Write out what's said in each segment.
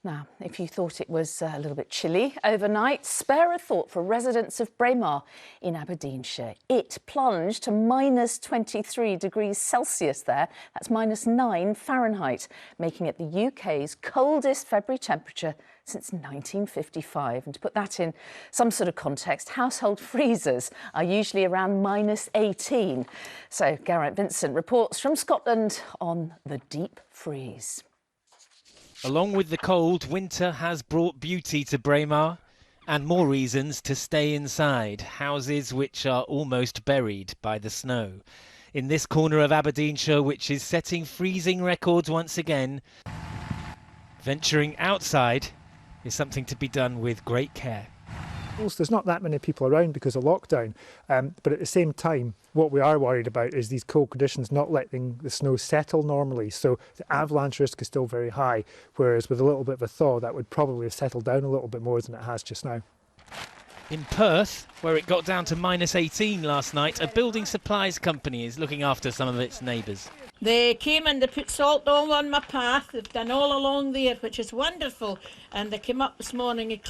Now, if you thought it was a little bit chilly overnight, spare a thought for residents of Braemar in Aberdeenshire. It plunged to minus 23 degrees Celsius there. That's minus 9 Fahrenheit, making it the UK's coldest February temperature since 1955. And to put that in some sort of context, household freezers are usually around minus 18. So VINCENT reports from Scotland on the deep freeze. Along with the cold, winter has brought beauty to Braemar and more reasons to stay inside houses which are almost buried by the snow. In this corner of Aberdeenshire, which is setting freezing records once again, venturing outside is something to be done with great care. There's not that many people around because of lockdown, but at the same time, what we are worried about is these cold conditions not letting the snow settle normally, so the avalanche risk is still very high, whereas with a little bit of a thaw that would probably have settled down a little bit more than it has just now. In Perth, where it got down to minus 18 last night, a building supplies company is looking after some of its neighbours. They came and they put salt all on my path. They've done all along there, which is wonderful. And they came up this morning and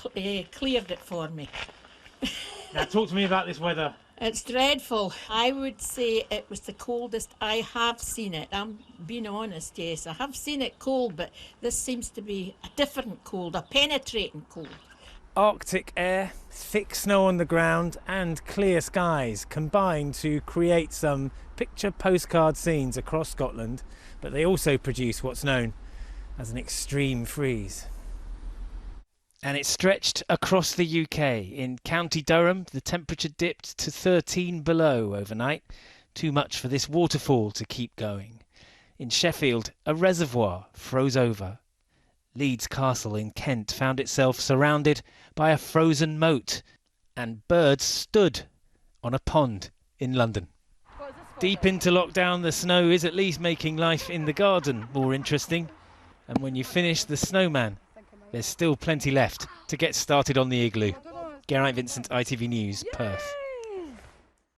cleared it for me. Now talk to me about this weather. It's dreadful. I would say it was the coldest I have seen it. I'm being honest, yes. I have seen it cold, but this seems to be a different cold, a penetrating cold. Arctic air, thick snow on the ground and clear skies combine to create some picture postcard scenes across Scotland, but they also produce what's known as an extreme freeze. And it stretched across the UK. In County Durham, the temperature dipped to 13 below overnight, too much for this waterfall to keep going. In Sheffield, a reservoir froze over. Leeds Castle in Kent found itself surrounded by a frozen moat, and birds stood on a pond in London. Deep into lockdown, the snow is at least making life in the garden more interesting. And when you finish the snowman, there's still plenty left to get started on the igloo. GERAINT, Vincent, ITV News, Perth.